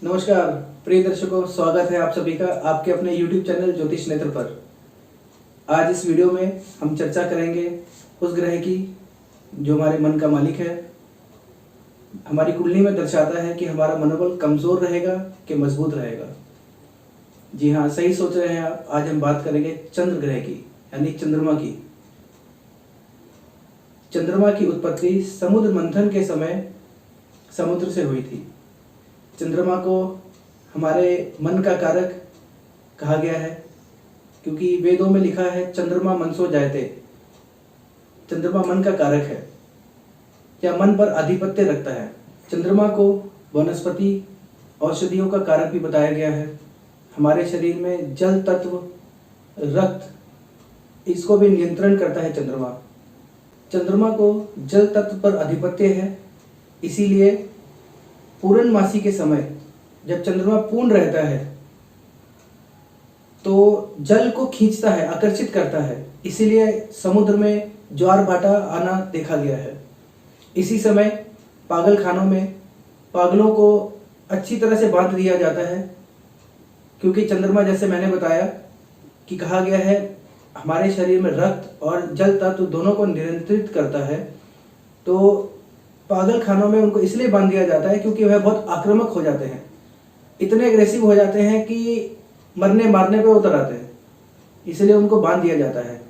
नमस्कार प्रिय दर्शकों, स्वागत है आप सभी का आपके अपने YouTube चैनल ज्योतिष नेत्र पर। आज इस वीडियो में हम चर्चा करेंगे उस ग्रह की जो हमारे मन का मालिक है। हमारी कुंडली में दर्शाता है कि हमारा मनोबल कमजोर रहेगा कि मजबूत रहेगा। जी हाँ, सही सोच रहे हैं आप। आज हम बात करेंगे चंद्र ग्रह की, यानी चंद्रमा की। चंद्रमा की उत्पत्ति समुद्र मंथन के समय समुद्र से हुई थी। चंद्रमा को हमारे मन का कारक कहा गया है, क्योंकि वेदों में लिखा है चंद्रमा मनसो जायते। चंद्रमा मन का कारक है या मन पर आधिपत्य रखता है। चंद्रमा को वनस्पति औषधियों का कारक भी बताया गया है। हमारे शरीर में जल तत्व, रक्त, इसको भी नियंत्रण करता है चंद्रमा। चंद्रमा को जल तत्व पर आधिपत्य है, इसीलिए पूर्णमासी के समय जब चंद्रमा पूर्ण रहता है तो जल को खींचता है, आकर्षित करता है। इसीलिए समुद्र में ज्वार भाटा आना देखा गया है। इसी समय पागल खानों में पागलों को अच्छी तरह से बांध दिया जाता है, क्योंकि चंद्रमा, जैसे मैंने बताया कि कहा गया है, हमारे शरीर में रक्त और जल तत्व दोनों को नियंत्रित करता है। तो पागल खानों में उनको इसलिए बांध दिया जाता है क्योंकि वह बहुत आक्रामक हो जाते हैं, इतने एग्रेसिव हो जाते हैं कि मरने मारने पे उतर आते हैं, इसलिए उनको बांध दिया जाता है।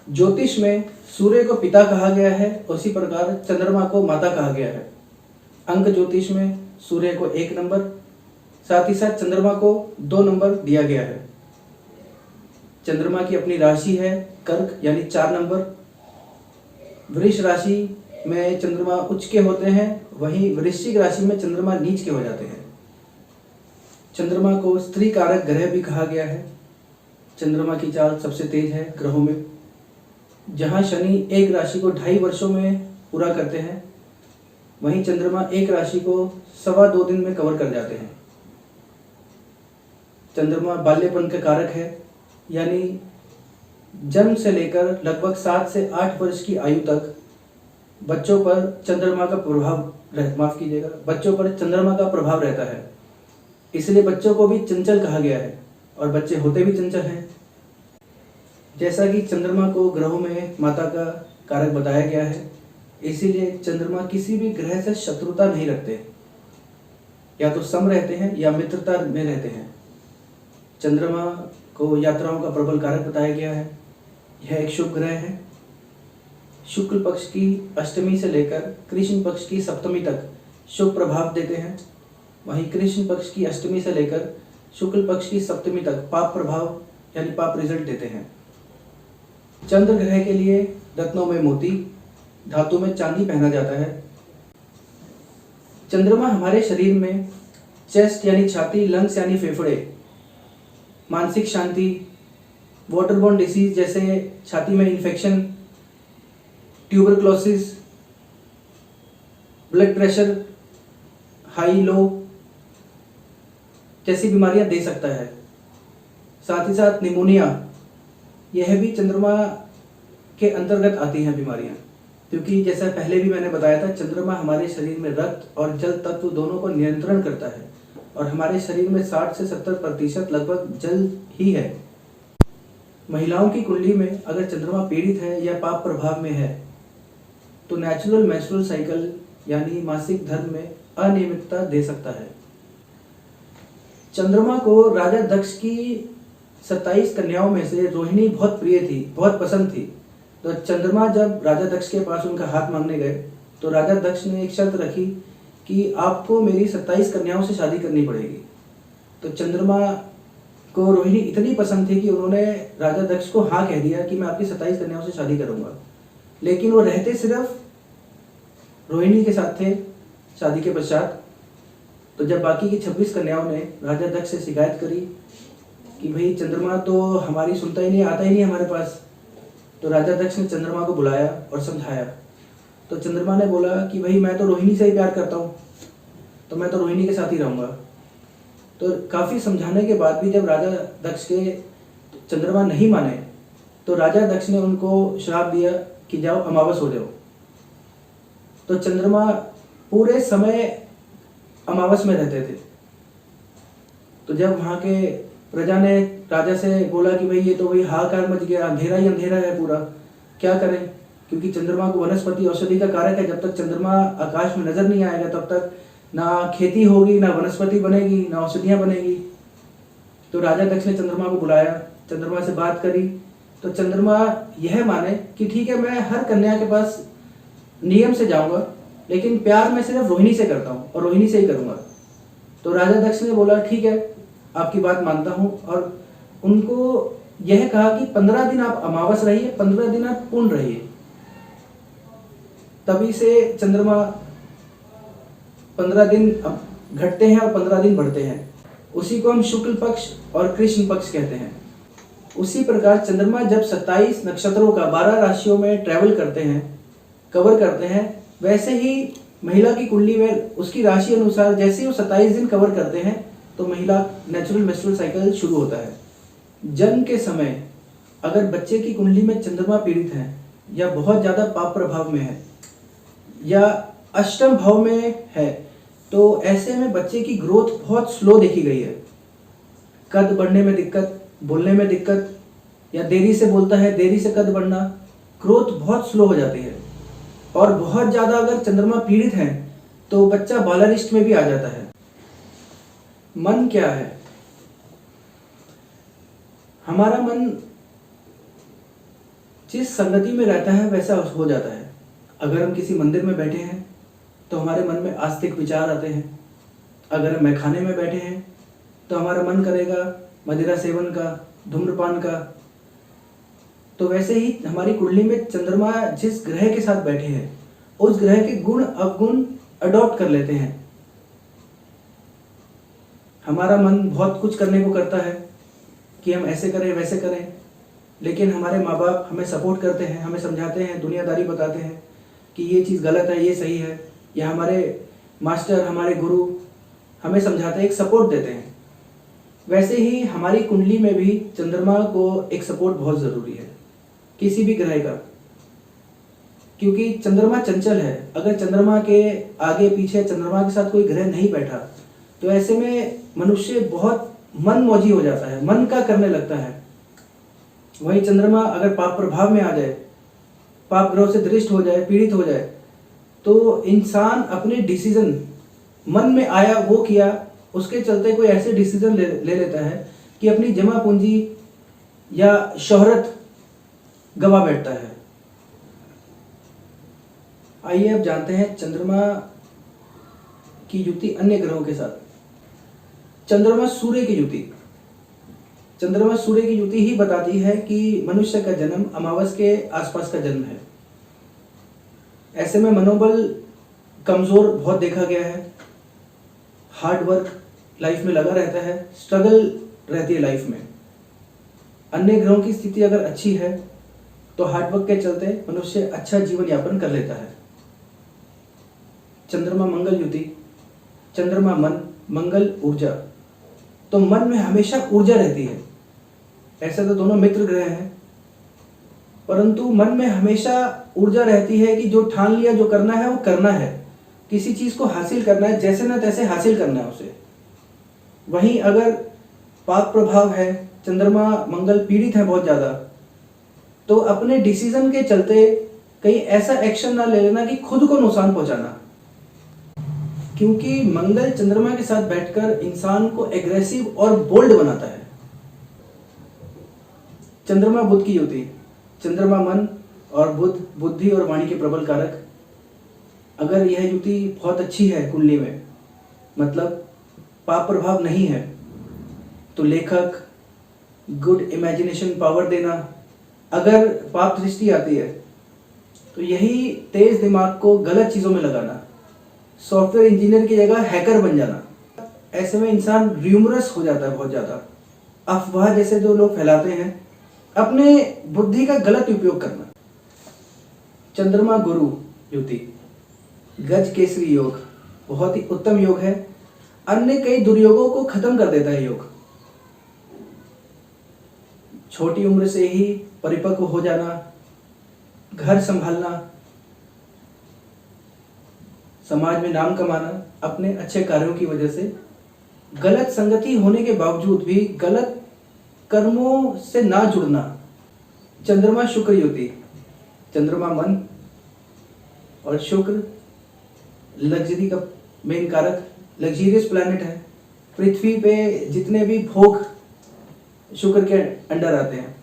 ज्योतिष में सूर्य को पिता कहा गया है, उसी प्रकार चंद्रमा को माता कहा गया है। अंक ज्योतिष में सूर्य को 1 नंबर, साथ ही साथ चंद्रमा को 2 नंबर दिया गया है। चंद्रमा की अपनी राशि है कर्क, यानी 4 नंबर। वृष राशि में चंद्रमा उच्च के होते हैं, वहीं वृश्चिक राशि में चंद्रमा नीच के हो जाते हैं। चंद्रमा को स्त्री कारक ग्रह भी कहा गया है। चंद्रमा की चाल सबसे तेज है ग्रहों में। जहां शनि एक राशि को 2.5 वर्षों में पूरा करते हैं, वहीं चंद्रमा एक राशि को 2.25 दिन में कवर कर जाते हैं। चंद्रमा बाल्यपन का कारक है, यानी जन्म से लेकर लगभग 7 से 8 वर्ष की आयु तक बच्चों पर चंद्रमा का बच्चों पर चंद्रमा का प्रभाव रहता है। इसलिए बच्चों को भी चंचल कहा गया है, और बच्चे होते भी चंचल हैं। जैसा कि चंद्रमा को ग्रहों में माता का कारक बताया गया है, इसीलिए चंद्रमा किसी भी ग्रह से शत्रुता नहीं रखते, या तो सम रहते हैं या मित्रता में रहते हैं। चंद्रमा को यात्राओं का प्रबल कारक बताया गया है। यह एक शुभ ग्रह है। शुक्ल पक्ष की अष्टमी से लेकर कृष्ण पक्ष की सप्तमी तक शुभ प्रभाव देते हैं, वहीं कृष्ण पक्ष की अष्टमी से लेकर शुक्ल पक्ष की सप्तमी तक पाप प्रभाव, यानी पाप रिजल्ट देते हैं। चंद्र ग्रह के लिए रत्नों में मोती, धातु में चांदी पहना जाता है। चंद्रमा हमारे शरीर में चेस्ट यानी छाती, लंग्स यानी फेफड़े, मानसिक शांति, वाटरबोर्न डिसीज जैसे छाती में infection, tuberculosis, blood pressure high low जैसी बीमारियां दे सकता है। साथ ही साथ निमोनिया, यह भी चंद्रमा के अंतर्गत आती हैं बीमारियां, क्योंकि जैसा पहले भी मैंने बताया था, चंद्रमा हमारे शरीर में रक्त और जल तत्व दोनों को नियंत्रण करता है, और हमारे शरीर में 60 से 70% लगभग जल ही है। महिलाओं की कुंडली में अगर चंद्रमा पीड़ित है या पाप प्रभाव में है तो नेचुरल मेंस्ट्रुअल साइकिल यानी मासिक धर्म में अनियमितता दे सकता है। चंद्रमा को राजा दक्ष की 27 कन्याओं में से रोहिणी बहुत प्रिय थी, बहुत पसंद थी। तो चंद्रमा जब राजा दक्ष के पास उनका हाथ मांगने गए तो राजा दक्ष ने एक शर्त रखी कि आपको मेरी 27 कन्याओं से शादी करनी पड़ेगी। तो चंद्रमा को रोहिणी इतनी पसंद थी कि उन्होंने राजा दक्ष को हाँ कह दिया कि मैं आपकी 27 कन्याओं से शादी करूंगा। लेकिन वो रहते सिर्फ रोहिणी के साथ थे शादी के पश्चात। तो जब बाकी की 26 कन्याओं ने राजा दक्ष से शिकायत करी कि भाई चंद्रमा तो हमारी सुनता ही नहीं, आता ही नहीं हमारे पास, तो राजा दक्ष ने चंद्रमा को बुलाया और समझाया। तो चंद्रमा ने बोला कि भाई मैं तो रोहिणी से ही प्यार करता हूँ, तो मैं तो रोहिणी के साथ ही रहूँगा। तो काफ़ी समझाने के बाद भी जब राजा दक्ष के चंद्रमा नहीं माने तो राजा दक्ष ने उनको श्राप दिया कि जाओ अमावस हो जाओ। तो चंद्रमा पूरे समय अमावस में रहते थे। तो जब वहाँ के प्रजा ने राजा से बोला कि भाई ये तो भाई हाहाकार मच गया, अंधेरा ही अंधेरा है पूरा, क्या करें, क्योंकि चंद्रमा को वनस्पति औषधि का कारक है, जब तक चंद्रमा आकाश में नजर नहीं आएगा तब तक ना खेती होगी, ना वनस्पति बनेगी, ना औषधियाँ बनेगी। तो राजा दक्ष ने चंद्रमा को बुलाया, चंद्रमा से बात करी, तो चंद्रमा यह माने कि ठीक है मैं हर कन्या के पास नियम से जाऊंगा, लेकिन प्यार मैं सिर्फ रोहिणी से करता हूँ और रोहिणी से ही करूंगा। तो राजा दक्ष ने बोला ठीक है, आपकी बात मानता हूँ, और उनको यह कहा कि 15 दिन आप अमावस रहिए, 15 दिन आप पूर्ण रहिए। तभी से चंद्रमा 15 दिन घटते हैं और 15 दिन बढ़ते हैं। उसी को हम शुक्ल पक्ष और कृष्ण पक्ष कहते हैं। उसी प्रकार चंद्रमा जब 27 नक्षत्रों का 12 राशियों में ट्रैवल करते हैं, कवर करते हैं, वैसे ही महिला की कुंडली में उसकी राशि अनुसार जैसे ही वो 27 दिन कवर करते हैं तो महिला नेचुरल मेंस्ट्रुअल साइकिल शुरू होता है। जन्म के समय अगर बच्चे की कुंडली में चंद्रमा पीड़ित है या बहुत ज़्यादा पाप प्रभाव में है या अष्टम भाव में है, तो ऐसे में बच्चे की ग्रोथ बहुत स्लो देखी गई है। कद बढ़ने में दिक्कत, बोलने में दिक्कत, या देरी से बोलता है, देरी से कद बढ़ना, ग्रोथ बहुत स्लो हो जाती है। और बहुत ज़्यादा अगर चंद्रमा पीड़ित है तो बच्चा बालारिष्ट में भी आ जाता है। मन क्या है? हमारा मन जिस संगति में रहता है वैसा हो जाता है। अगर हम किसी मंदिर में बैठे हैं तो हमारे मन में आस्तिक विचार आते हैं। अगर हम मैखाने में बैठे हैं तो हमारा मन करेगा मदिरा सेवन का, धूम्रपान का। तो वैसे ही हमारी कुंडली में चंद्रमा जिस ग्रह के साथ बैठे हैं उस ग्रह के गुण अवगुण अडॉप्ट कर लेते हैं। हमारा मन बहुत कुछ करने को करता है कि हम ऐसे करें वैसे करें, लेकिन हमारे माँ बाप हमें सपोर्ट करते हैं, हमें समझाते हैं, दुनियादारी बताते हैं कि ये चीज़ गलत है, ये सही है, या हमारे मास्टर, हमारे गुरु हमें समझाते हैं, एक सपोर्ट देते हैं। वैसे ही हमारी कुंडली में भी चंद्रमा को एक सपोर्ट बहुत ज़रूरी है, किसी भी ग्रह का, क्योंकि चंद्रमा चंचल है। अगर चंद्रमा के आगे पीछे चंद्रमा के साथ कोई ग्रह नहीं बैठा तो ऐसे में मनुष्य बहुत मनमौजी हो जाता है, मन का करने लगता है। वही चंद्रमा अगर पाप प्रभाव में आ जाए, पाप ग्रह से दृष्ट हो जाए, पीड़ित हो जाए, तो इंसान अपने डिसीजन मन में आया वो किया, उसके चलते कोई ऐसे डिसीजन ले लेता है कि अपनी जमा पूंजी या शोहरत गवा बैठता है। आइए अब जानते हैं चंद्रमा की युति अन्य ग्रहों के साथ। चंद्रमा सूर्य की युति। चंद्रमा सूर्य की युति ही बताती है कि मनुष्य का जन्म अमावस के आसपास का जन्म है। ऐसे में मनोबल कमजोर बहुत देखा गया है, हार्ड वर्क लाइफ में लगा रहता है, स्ट्रगल रहती है लाइफ में। अन्य ग्रहों की स्थिति अगर अच्छी है तो हार्डवर्क के चलते मनुष्य अच्छा जीवन यापन कर लेता है। चंद्रमा मंगल युति। चंद्रमा मन, मंगल ऊर्जा। तो मन में हमेशा ऊर्जा रहती है। ऐसे तो दोनों मित्र ग्रह हैं, परंतु मन में हमेशा ऊर्जा रहती है कि जो ठान लिया, जो करना है वो करना है, किसी चीज को हासिल करना है, जैसे ना तैसे हासिल करना है उसे। वहीं अगर पाप प्रभाव है, चंद्रमा मंगल पीड़ित है बहुत ज्यादा, तो अपने डिसीजन के चलते कहीं ऐसा एक्शन ना ले लेना कि खुद को नुकसान पहुंचाना, क्योंकि मंगल चंद्रमा के साथ बैठकर इंसान को एग्रेसिव और बोल्ड बनाता है। चंद्रमा बुध की युति। चंद्रमा मन और बुध बुद्धि और वाणी के प्रबल कारक। अगर यह युति बहुत अच्छी है कुंडली में, मतलब पाप प्रभाव नहीं है, तो लेखक, गुड इमेजिनेशन पावर देना। अगर पाप दृष्टि आती है तो यही तेज दिमाग को गलत चीजों में लगाना, सॉफ्टवेयर इंजीनियर की जगह हैकर बन जाना। ऐसे में इंसान र्यूमरस हो जाता है बहुत ज्यादा। अफवाह जैसे जो लोग फैलाते हैं, अपने बुद्धि का गलत उपयोग करना। चंद्रमा गुरु युति। गज केसरी योग बहुत ही उत्तम योग है। अन्य कई दुर्योगों को खत्म कर देता है योग। छोटी उम्र से ही परिपक्व हो जाना, घर संभालना, समाज में नाम कमाना अपने अच्छे कार्यों की वजह से, गलत संगति होने के बावजूद भी गलत कर्मों से ना जुड़ना। चंद्रमा शुक्र युति, चंद्रमा मन और शुक्र लग्जरी का मेन कारक, लग्जीरियस प्लैनेट है। पृथ्वी पे जितने भी भोग शुक्र के अंडर आते हैं।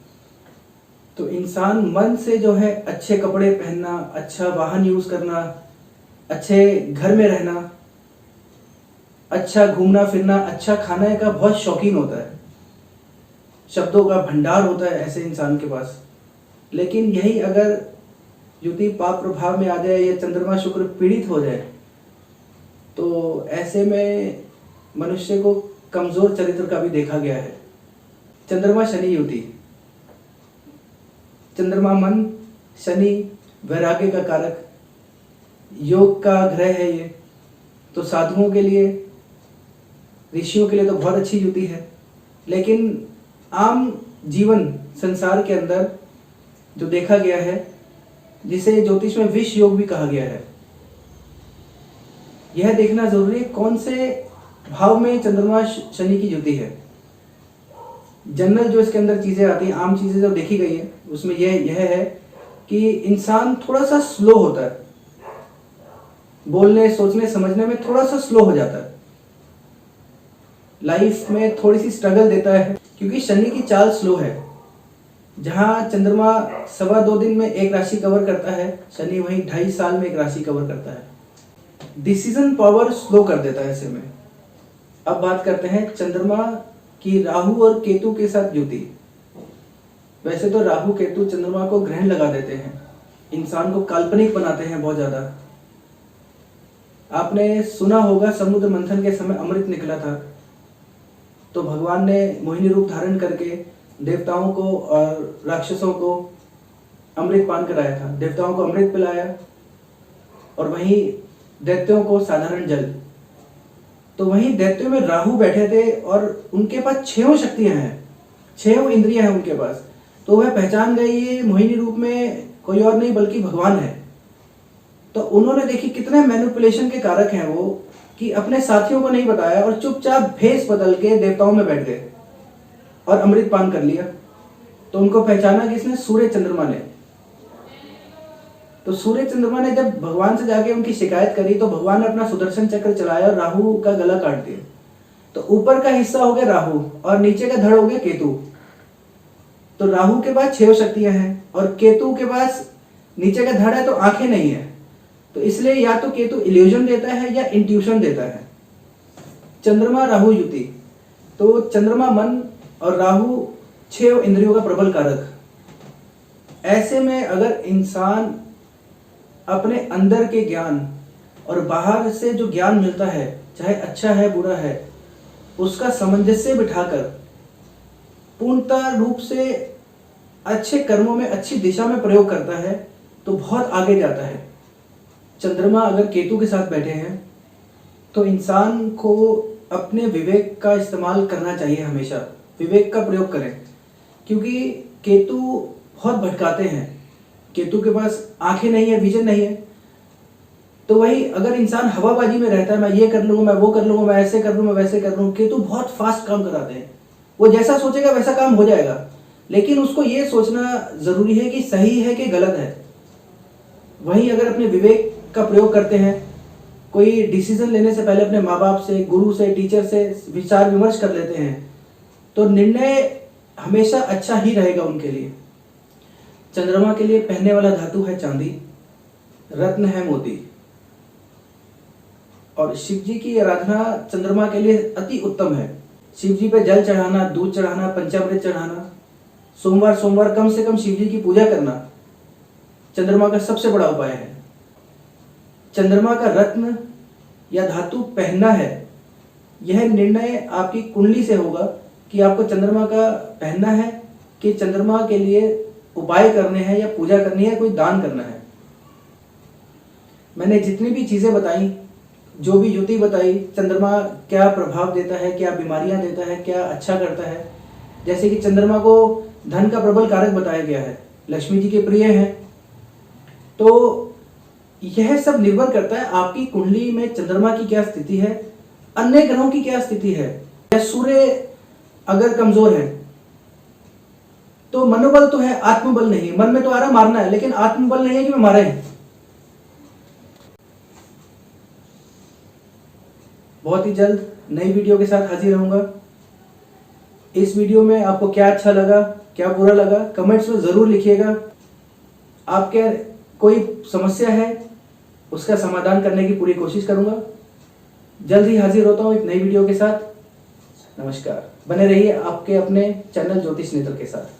तो इंसान मन से जो है अच्छे कपड़े पहनना, अच्छा वाहन यूज करना, अच्छे घर में रहना, अच्छा घूमना फिरना, अच्छा खाने का बहुत शौकीन होता है। शब्दों का भंडार होता है ऐसे इंसान के पास। लेकिन यही अगर युति पाप प्रभाव में आ जाए या चंद्रमा शुक्र पीड़ित हो जाए तो ऐसे में मनुष्य को कमजोर चरित्र का भी देखा गया है। चंद्रमा शनि युति, चंद्रमा मन, शनि वैराग्य का कारक, योग का ग्रह है ये। तो साधुओं के लिए, ऋषियों के लिए तो बहुत अच्छी युति है। लेकिन आम जीवन संसार के अंदर जो देखा गया है, जिसे ज्योतिष में विष योग भी कहा गया है, यह देखना जरूरी है कौन से भाव में चंद्रमा शनि की युति है। जनरल जो इसके अंदर चीजें आती हैं, आम चीजें जो देखी गई है, उसमें यह है कि इंसान थोड़ा सा स्लो होता है, बोलने सोचने समझने में थोड़ा सा स्लो हो जाता है, लाइफ में थोड़ी सी स्ट्रगल देता है, क्योंकि शनि की चाल स्लो है। जहां चंद्रमा 2.25 दिन में एक राशि कवर करता है, शनि वहीं 2.5 साल में एक राशि कवर करता है। डिसीजन पावर स्लो कर देता है ऐसे में। अब बात करते हैं चंद्रमा की राहु और केतु के साथ युति। वैसे तो राहु केतु चंद्रमा को ग्रहण लगा देते हैं, इंसान को काल्पनिक बनाते हैं बहुत ज्यादा। आपने सुना होगा समुद्र मंथन के समय अमृत निकला था, तो भगवान ने मोहिनी रूप धारण करके देवताओं को और राक्षसों को अमृत पान कराया था। देवताओं को अमृत पिलाया और वहीं दैत्यों को साधारण जल। तो वहीं दैत्यों में राहु बैठे थे और उनके पास 6 शक्तियां हैं, 6 इंद्रियां हैं उनके पास। तो वह पहचान गए ये मोहिनी रूप में कोई और नहीं बल्कि भगवान है। तो उन्होंने देखी कितने मैनिपुलेशन के कारक हैं वो, कि अपने साथियों को नहीं बताया और चुपचाप भेष बदल के देवताओं में बैठ गए और अमृत पान कर लिया। तो उनको पहचाना किसने? सूर्य चंद्रमा ने। तो सूर्य चंद्रमा ने जब भगवान से जाके उनकी शिकायत करी तो भगवान ने अपना सुदर्शन चक्र चलाया और राहु का गला काट दिया। तो ऊपर का हिस्सा हो गया राहु और नीचे का धड़ हो गया केतु। तो राहु के पास 6 शक्तियां हैं और केतु के पास नीचे का धड़ है तो आंखें नहीं है। तो इसलिए या तो केतु इल्यूजन देता है या इंट्यूशन देता है। चंद्रमा राहु युति, तो चंद्रमा मन और राहु 6 इंद्रियों का प्रबल कारक। ऐसे में अगर इंसान अपने अंदर के ज्ञान और बाहर से जो ज्ञान मिलता है, चाहे अच्छा है बुरा है, उसका सामंजस्य बिठाकर पूर्णतः रूप से अच्छे कर्मों में, अच्छी दिशा में प्रयोग करता है तो बहुत आगे जाता है। चंद्रमा अगर केतु के साथ बैठे हैं तो इंसान को अपने विवेक का इस्तेमाल करना चाहिए, हमेशा विवेक का प्रयोग करें, क्योंकि केतु बहुत भटकाते हैं। केतु के पास आंखें नहीं है, विजन नहीं है। तो वही अगर इंसान हवाबाजी में रहता है, मैं ये कर लूंगा, मैं वो कर लूंगा, मैं ऐसे कर लूंगा, मैं वैसे कर लूंगा, केतु बहुत फास्ट काम कराते हैं। वो जैसा सोचेगा वैसा काम हो जाएगा, लेकिन उसको ये सोचना जरूरी है कि सही है कि गलत है। वहीं अगर अपने विवेक का प्रयोग करते हैं, कोई डिसीजन लेने से पहले अपने माँ बाप से, गुरु से, टीचर से विचार विमर्श कर लेते हैं तो निर्णय हमेशा अच्छा ही रहेगा उनके लिए। चंद्रमा के लिए पहनने वाला धातु है चांदी, रत्न है मोती। और शिव जी की आराधना चंद्रमा के लिए अति उत्तम है। शिव जी पे जल चढ़ाना, दूध चढ़ाना, पंचामृत चढ़ाना, सोमवार सोमवार कम से कम शिव जी की पूजा करना चंद्रमा का सबसे बड़ा उपाय है। चंद्रमा का रत्न या धातु पहनना है, यह निर्णय आपकी कुंडली से होगा कि आपको चंद्रमा का पहनना है कि चंद्रमा के लिए उपाय करने हैं या पूजा करनी है, कोई दान करना है। मैंने जितनी भी चीजें बताई, जो भी युति बताई, चंद्रमा क्या प्रभाव देता है, क्या बीमारियां देता है, क्या अच्छा करता है। जैसे कि चंद्रमा को धन का प्रबल कारक बताया गया है, लक्ष्मी जी के प्रिय हैं। तो यह सब निर्भर करता है आपकी कुंडली में चंद्रमा की क्या स्थिति है अन्य ग्रहों की क्या स्थिति है, या सूर्य अगर कमजोर है तो मनोबल तो है, आत्मबल नहीं है। मन में तो आ रहा मारना है, लेकिन आत्मबल नहीं है कि मैं मारे। बहुत ही जल्द नई वीडियो के साथ हाजिर रहूंगा। इस वीडियो में आपको क्या अच्छा लगा, क्या बुरा लगा, कमेंट्स में जरूर लिखिएगा। आपके कोई समस्या है उसका समाधान करने की पूरी कोशिश करूंगा। जल्द ही हाजिर होता हूं एक नई वीडियो के साथ। नमस्कार, बने रहिए आपके अपने चैनल ज्योतिष नेत्र के साथ।